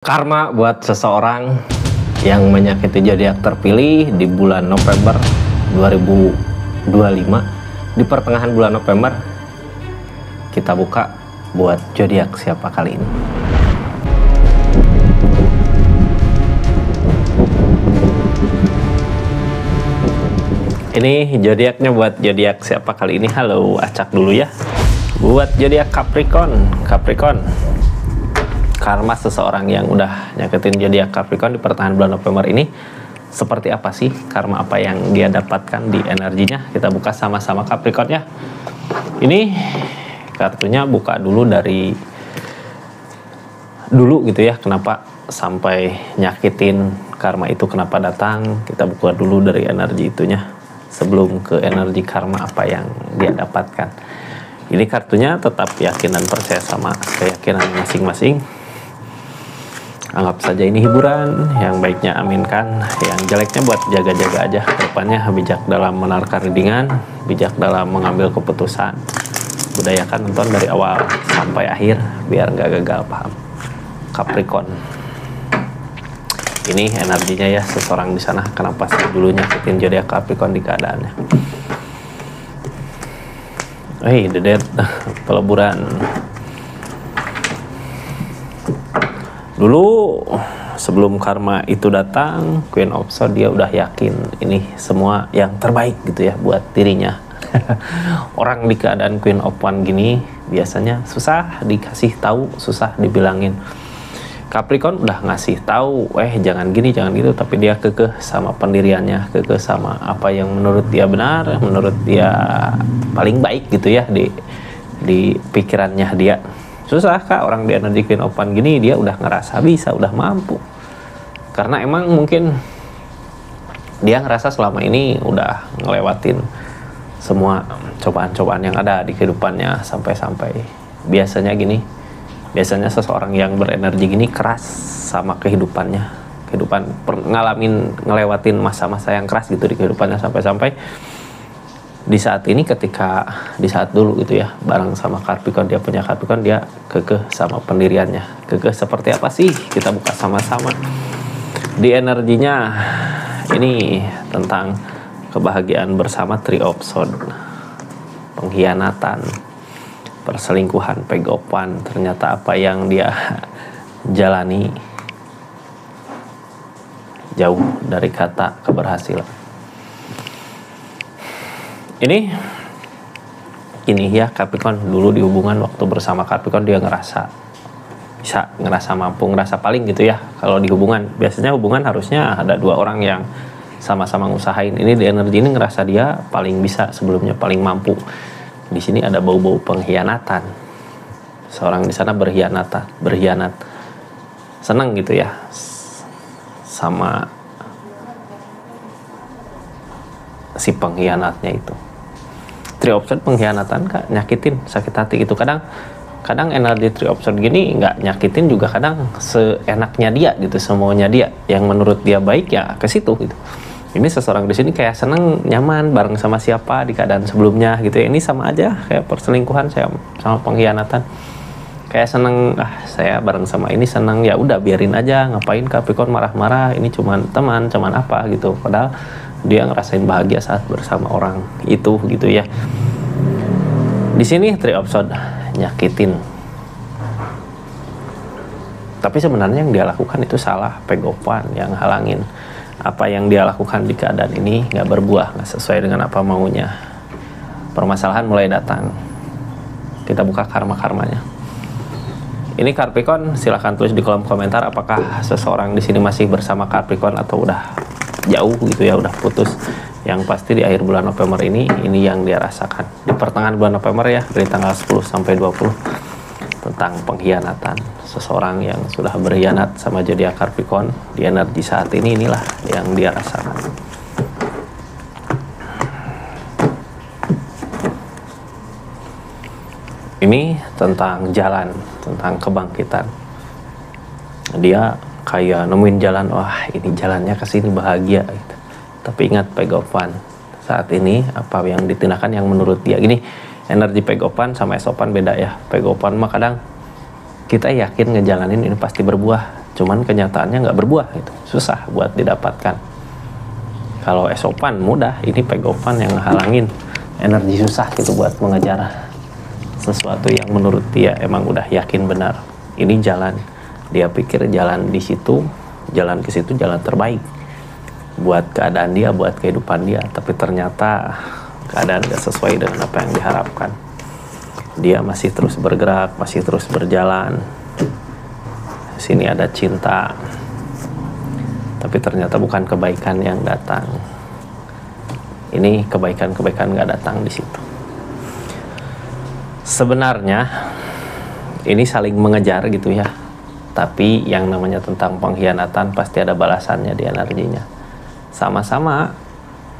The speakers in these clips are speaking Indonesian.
Karma buat seseorang yang menyakiti zodiak terpilih di bulan November 2025. Di pertengahan bulan November kita buka buat zodiak siapa kali ini. Ini zodiaknya buat zodiak siapa kali ini. Halo, acak dulu ya. Buat zodiak Capricorn. Karma seseorang yang udah nyakitin zodiak Capricorn di pertengahan bulan November ini seperti apa sih? Karma apa yang dia dapatkan di energinya? Kita buka sama-sama Capricorn ya. Ini kartunya buka dulu dari dulu gitu ya. Kenapa sampai nyakitin karma itu, kenapa datang? Kita buka dulu dari energi itunya sebelum ke energi karma apa yang dia dapatkan. Ini kartunya tetap yakin dan percaya sama keyakinan masing-masing. Anggap saja ini hiburan, yang baiknya aminkan, yang jeleknya buat jaga-jaga aja ke depannya. Bijak dalam menakar readingan, bijak dalam mengambil keputusan. Budayakan nonton dari awal sampai akhir biar nggak gagal paham. Capricorn. Ini energinya ya seseorang di sana. Kenapa sih dulu nyakitin zodiak Capricorn di keadaannya? The Death, peleburan. Dulu sebelum karma itu datang, Queen of Swords dia udah yakin ini semua yang terbaik gitu ya buat dirinya. Orang di keadaan Queen of Wands gini biasanya susah dikasih tahu, susah dibilangin. Capricorn udah ngasih tahu, jangan gini, jangan gitu, tapi dia kekeh sama pendiriannya, kekeh sama apa yang menurut dia benar, menurut dia paling baik gitu ya di pikirannya dia. Susah kak orang di energi Queen of Wands gini, dia udah ngerasa bisa, udah mampu. Karena emang mungkin dia ngerasa selama ini udah ngelewatin semua cobaan-cobaan yang ada di kehidupannya sampai-sampai biasanya seseorang yang berenergi gini keras sama kehidupannya. Ngelewatin masa-masa yang keras gitu di kehidupannya sampai-sampai di saat ini, di saat dulu gitu ya bareng sama Capricorn, dia punya Capricorn, dia kekeh sama pendiriannya. Kekeh seperti apa sih? Kita buka sama-sama. Di energinya ini tentang kebahagiaan bersama, Three of Swords, pengkhianatan, perselingkuhan, pegopan. Ternyata apa yang dia jalani jauh dari kata keberhasilan. Ini ya Capricorn dulu di hubungan, waktu bersama Capricorn dia ngerasa mampu, ngerasa paling gitu ya. Kalau di hubungan biasanya hubungan harusnya ada dua orang yang sama-sama ngusahain. Ini di energi ini ngerasa dia paling bisa, sebelumnya paling mampu. Di sini ada bau-bau pengkhianatan. Seorang di sana berkhianat. Senang gitu ya sama si pengkhianatnya itu. Three of Swords pengkhianatan kak, nyakitin, sakit hati gitu. Kadang energi Three of Swords gini nggak nyakitin juga, kadang seenaknya dia gitu, semaunya dia, yang menurut dia baik ya ke situ gitu. Ini seseorang di sini kayak seneng, nyaman bareng sama siapa di keadaan sebelumnya gitu ya. Ini sama aja kayak perselingkuhan sama pengkhianatan. Kayak seneng, saya bareng sama ini seneng, ya udah biarin aja, ngapain Capricorn marah-marah, ini cuman teman, cuman apa gitu. Padahal dia ngerasain bahagia saat bersama orang itu gitu ya. Di sini Three of Swords nyakitin. Tapi sebenarnya yang dia lakukan itu salah, pegopan yang halangin. Apa yang dia lakukan di keadaan ini nggak berbuah, nggak sesuai dengan apa maunya. Permasalahan mulai datang. Kita buka karma-karmanya. Ini Capricorn, silahkan tulis di kolom komentar apakah seseorang di sini masih bersama Capricorn atau udah jauh gitu ya, udah putus. Yang pasti di akhir bulan November ini yang dia rasakan. Di pertengahan bulan November ya, dari tanggal 10 sampai 20, tentang pengkhianatan. Seseorang yang sudah berkhianat sama zodiak Capricorn di energi saat ini, inilah yang dia rasakan. Ini tentang jalan, tentang kebangkitan. Dia kayak nemuin jalan, ini jalannya ke sini bahagia gitu. Tapi ingat pegopan. Saat ini apa yang ditindakan yang menurut dia gini, energi pegopan sama esopan beda ya. Pegopan mah kadang kita yakin ngejalanin ini pasti berbuah, cuman kenyataannya nggak berbuah gitu, susah buat didapatkan. Kalau esopan mudah, ini pegopan yang halangin, energi susah gitu buat mengejar sesuatu yang menurut dia emang udah yakin benar. Ini jalan, dia pikir jalan di situ, jalan ke situ jalan terbaik buat keadaan dia, buat kehidupan dia, tapi ternyata keadaan gak sesuai dengan apa yang diharapkan. Dia masih terus bergerak, masih terus berjalan. Sini ada cinta, tapi ternyata bukan kebaikan yang datang. Ini kebaikan-kebaikan gak datang di situ. Sebenarnya ini saling mengejar gitu ya, tapi yang namanya tentang pengkhianatan pasti ada balasannya di energinya. Sama-sama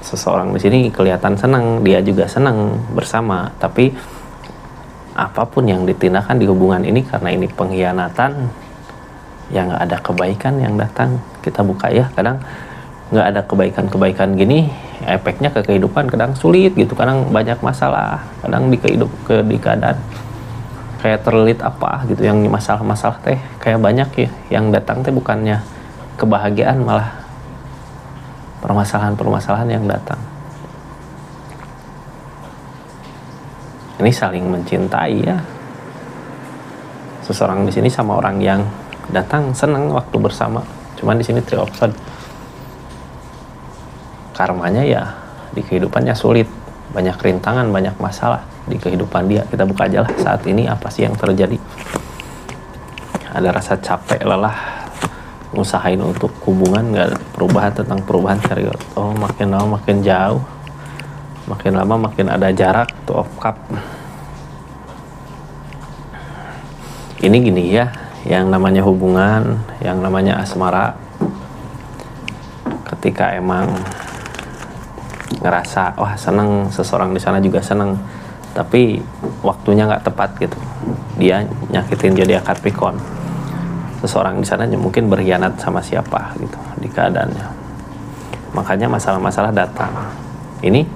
seseorang di sini kelihatan senang, dia juga senang bersama, tapi apapun yang ditindakan di hubungan ini karena ini pengkhianatan, ya nggak ada kebaikan yang datang. Kita buka ya, kadang nggak ada kebaikan-kebaikan gini, efeknya ke kehidupan kadang sulit gitu, kadang banyak masalah, kadang di keadaan kayak terlilit apa gitu, yang masalah-masalah teh kayak banyak ya, yang datang teh bukannya kebahagiaan, malah permasalahan-permasalahan yang datang. Ini saling mencintai ya, seseorang di sini sama orang yang datang senang waktu bersama, cuman di sini Three of Swords karmanya ya di kehidupannya sulit, banyak rintangan, banyak masalah di kehidupan dia. Kita buka aja lah saat ini apa sih yang terjadi. Ada rasa capek, lelah, ngusahain untuk hubungan, nggak ada perubahan, tentang perubahan chariot. Oh, makin lama makin jauh, makin lama makin ada jarak. Two of Cup. Ini gini ya, yang namanya hubungan, yang namanya asmara, ketika emang ngerasa wah seneng, seseorang di sana juga seneng, tapi waktunya nggak tepat gitu, dia nyakitin zodiak Capricorn, seseorang di sana mungkin berkhianat sama siapa gitu di keadaannya, makanya masalah-masalah datang. Ini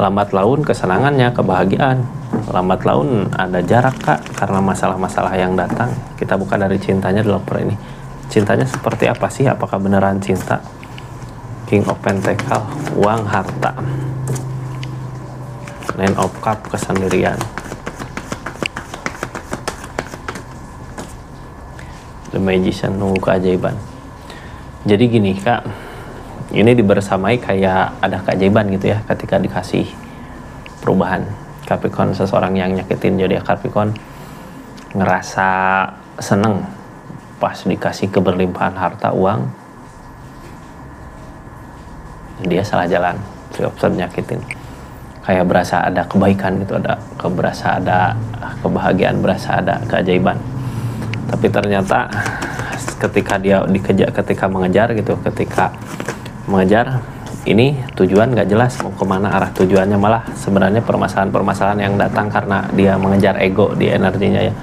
lambat laun kesenangannya, kebahagiaan, lambat laun ada jarak kak karena masalah-masalah yang datang. Kita buka dari cintanya dulu per ini, cintanya seperti apa sih, apakah beneran cinta? King of Pentacle, uang, harta. Nine of Cup, kesendirian. The Magician, nunggu keajaiban. Jadi gini kak, ini dibersamai kayak ada keajaiban gitu ya, ketika dikasih perubahan. Capricorn, seseorang yang nyakitin zodiak Capricorn ngerasa seneng pas dikasih keberlimpahan harta, uang, dia salah jalan. Three of Swords nyakitin, kayak berasa ada kebaikan gitu, berasa ada kebahagiaan, berasa ada keajaiban, tapi ternyata ketika dia dikejar, ketika mengejar gitu, ketika mengejar ini tujuan nggak jelas mau kemana arah tujuannya, malah sebenarnya permasalahan-permasalahan yang datang karena dia mengejar ego di energinya ya.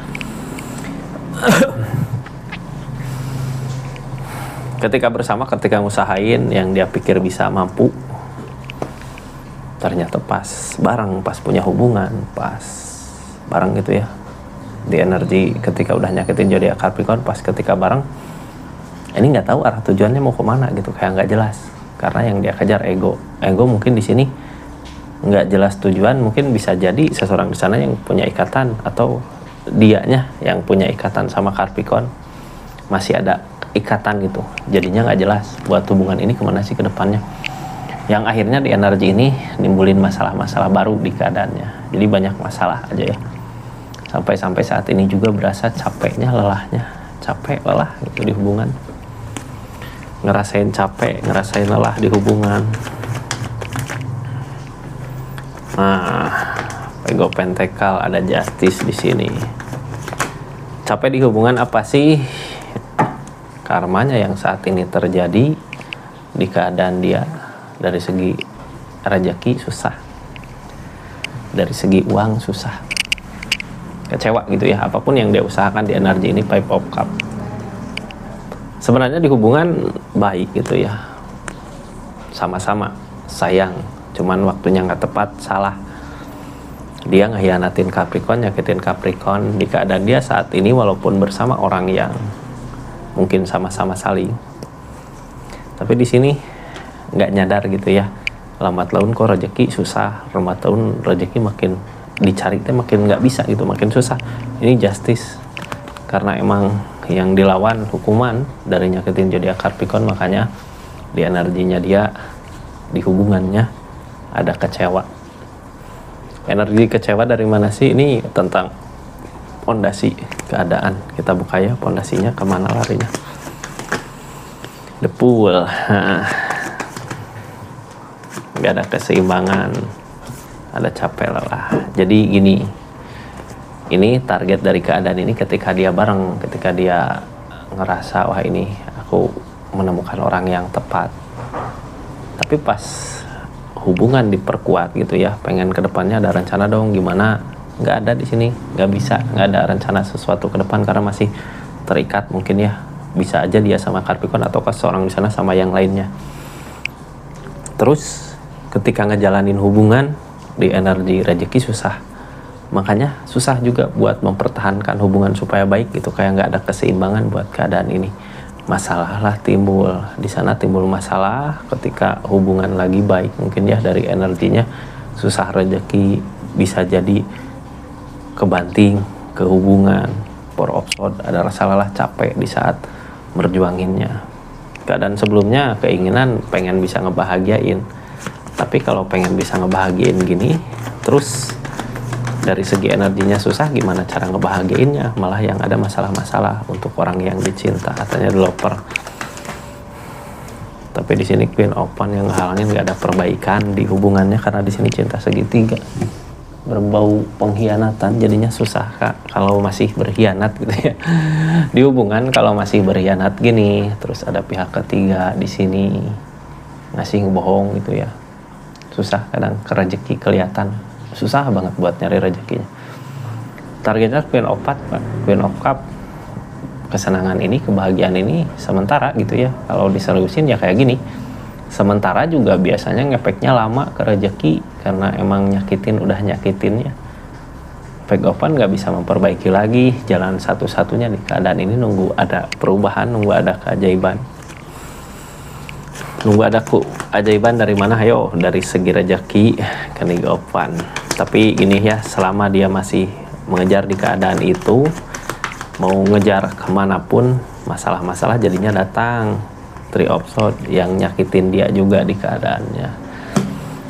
Ketika bersama, ketika ngusahain yang dia pikir bisa mampu, ternyata pas bareng, pas punya hubungan, pas bareng gitu ya, di energi ketika udah nyakitin zodiak Capricorn, pas ketika bareng ini nggak tahu arah tujuannya mau kemana gitu, kayak nggak jelas karena yang dia kejar ego mungkin di sini nggak jelas tujuan. Mungkin bisa jadi seseorang di sana yang punya ikatan, atau dianya yang punya ikatan sama Capricorn, masih ada ikatan gitu, jadinya nggak jelas buat hubungan ini kemana sih ke depannya, yang akhirnya di energi ini nimbulin masalah-masalah baru di keadaannya. Jadi banyak masalah aja ya, sampai saat ini juga berasa capeknya, lelahnya, capek lelah gitu di hubungan, ngerasain capek, ngerasain lelah di hubungan. Nah, Page of Pentacle, ada Justice di sini. Capek di hubungan apa sih? Karmanya yang saat ini terjadi di keadaan dia, dari segi rezeki susah, dari segi uang susah, kecewa gitu ya, apapun yang dia usahakan di energi ini. Five of Cup, sebenarnya di hubungan baik gitu ya, sama-sama sayang, cuman waktunya nggak tepat, salah. Dia ngehianatin Capricorn, nyakitin Capricorn di keadaan dia saat ini, walaupun bersama orang yang mungkin sama-sama saling. Tapi di sini nggak nyadar gitu ya, lambat laun kok rezeki susah, lambat laun rezeki makin dicari teh makin nggak bisa gitu, makin susah. Ini justice, karena emang yang dilawan hukuman dari nyakitin zodiak Capricorn, makanya di energinya dia, di hubungannya ada kecewa. Energi kecewa dari mana sih? Ini tentang pondasi keadaan. Kita buka ya pondasinya, kemana larinya. The Fool. Nggak ada keseimbangan, ada capek lelah. Jadi gini, ini target dari keadaan ini ketika dia bareng, ketika dia ngerasa wah ini aku menemukan orang yang tepat. Tapi pas hubungan diperkuat gitu ya, pengen kedepannya ada rencana dong gimana, nggak ada di sini, nggak bisa, nggak ada rencana sesuatu ke depan karena masih terikat mungkin ya. Bisa aja dia sama Capricorn atau seorang di sana sama yang lainnya. Terus ketika ngejalanin hubungan di energi rezeki susah, makanya susah juga buat mempertahankan hubungan supaya baik gitu, kayak nggak ada keseimbangan buat keadaan ini. Masalah lah timbul di sana, timbul masalah ketika hubungan lagi baik mungkin ya, dari energinya susah rezeki, bisa jadi kebanting ke hubungan, Four of Swords, ada rasa lelah capek di saat merjuanginnya. Keadaan sebelumnya keinginan pengen bisa ngebahagiain, tapi kalau pengen bisa ngebahagiain gini terus dari segi energinya susah, gimana cara ngebahagiainnya, malah yang ada masalah-masalah untuk orang yang dicinta, katanya developer. Tapi di sini Queen of Wands yang ngehalangin, nggak ada perbaikan di hubungannya karena di sini cinta segitiga, berbau pengkhianatan, jadinya susah Kak kalau masih berkhianat gitu ya. Di hubungan kalau masih berkhianat gini, terus ada pihak ketiga di sini ngasih ngebohong gitu ya, susah kadang ke rezeki kelihatan. Susah banget buat nyari rezekinya. Targetnya Queen of Cup, Queen of Cup, kesenangan ini, kebahagiaan ini sementara gitu ya. Kalau diseriusin ya kayak gini, sementara juga biasanya ngefeknya lama ke rezeki karena emang udah nyakitinnya. Fake open nggak bisa memperbaiki lagi, jalan satu-satunya di keadaan ini nunggu ada perubahan, nunggu ada keajaiban. Nunggu ada keajaiban dari mana? Ayo, dari segi rezeki ke Nigopan. Tapi ini ya, selama dia masih mengejar di keadaan itu, mau ngejar kemanapun, masalah-masalah jadinya datang. Three of Swords yang nyakitin dia juga di keadaannya.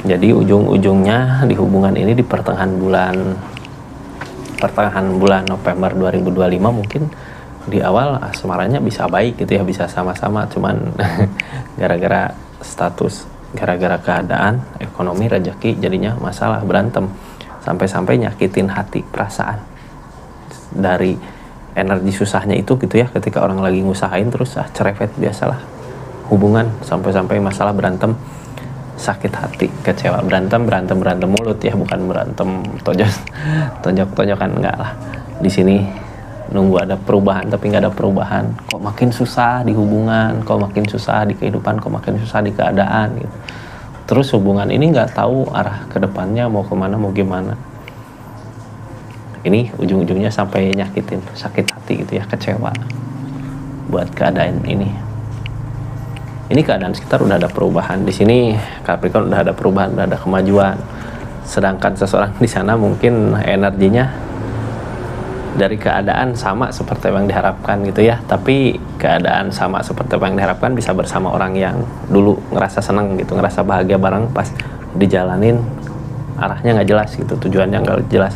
Jadi ujung-ujungnya di hubungan ini di pertengahan bulan November 2025 mungkin di awal asmaranya bisa baik gitu ya, bisa sama-sama, cuman gara-gara status, gara-gara keadaan, ekonomi, rezeki jadinya masalah, berantem, sampai-sampai nyakitin hati, perasaan. Dari energi susahnya itu gitu ya, ketika orang lagi ngusahain terus cerewet, biasalah hubungan, sampai-sampai masalah, berantem, sakit hati, kecewa, berantem mulut ya, bukan berantem tonjok-tonjokan, enggak lah. Di sini nunggu ada perubahan tapi nggak ada perubahan, kok makin susah di hubungan, kok makin susah di kehidupan, kok makin susah di keadaan gitu. Terus hubungan ini nggak tahu arah kedepannya mau kemana, mau gimana. Ini ujung-ujungnya sampai nyakitin, sakit hati gitu ya, kecewa buat keadaan ini. Ini keadaan sekitar udah ada perubahan, di sini Capricorn udah ada perubahan, udah ada kemajuan. Sedangkan seseorang di sana mungkin energinya dari keadaan sama seperti yang diharapkan gitu ya, tapi keadaan sama seperti yang diharapkan bisa bersama orang yang dulu ngerasa seneng gitu, ngerasa bahagia bareng, pas dijalanin arahnya nggak jelas gitu, tujuannya nggak jelas.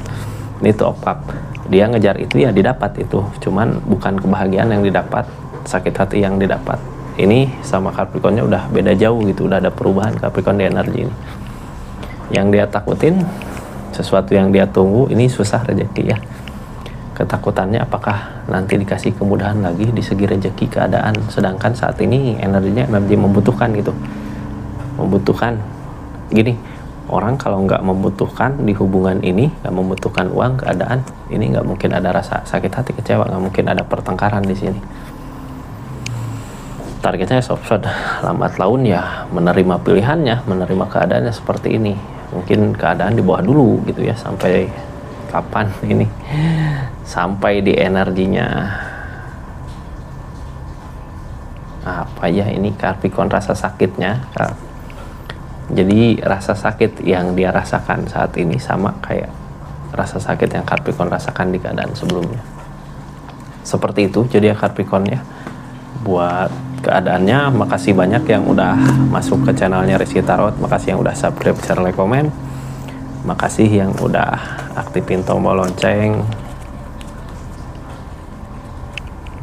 Ini tuh Cup, dia ngejar itu ya didapat itu, cuman bukan kebahagiaan yang didapat, sakit hati yang didapat. Ini sama Capricornnya udah beda jauh gitu, udah ada perubahan Capricorn di energi ini. Yang dia takutin, sesuatu yang dia tunggu, ini susah rezeki ya. Ketakutannya apakah nanti dikasih kemudahan lagi di segi rezeki, keadaan, sedangkan saat ini energinya energi membutuhkan gitu, membutuhkan. Gini, orang kalau nggak membutuhkan di hubungan ini, nggak membutuhkan uang, keadaan ini, nggak mungkin ada rasa sakit hati, kecewa, nggak mungkin ada pertengkaran di sini. Targetnya soft, lambat laun ya menerima pilihannya, menerima keadaannya seperti ini. Mungkin keadaan di bawah dulu gitu ya, sampai kapan ini, sampai di energinya apa ya ini Karpikon rasa sakitnya. Jadi rasa sakit yang dia rasakan saat ini sama kayak rasa sakit yang Karpikon rasakan di keadaan sebelumnya. Seperti itu jadi ya Karpikon ya. Buat keadaannya makasih banyak yang udah masuk ke channelnya Rizky Tarot, makasih yang udah subscribe, share, like, komen, makasih yang udah aktifin tombol lonceng.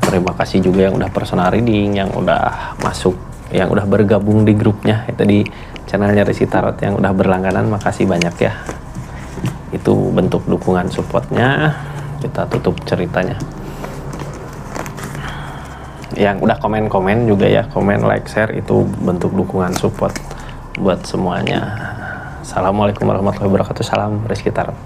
Terima kasih juga yang udah personal reading, yang udah masuk, yang udah bergabung di grupnya itu di channelnya Rizky Tarot yang udah berlangganan, makasih banyak ya. Itu bentuk dukungan supportnya. Kita tutup ceritanya. Yang udah komen-komen juga ya, komen, like, share itu bentuk dukungan support buat semuanya. Assalamualaikum warahmatullahi wabarakatuh. Salam Rizky Tarot.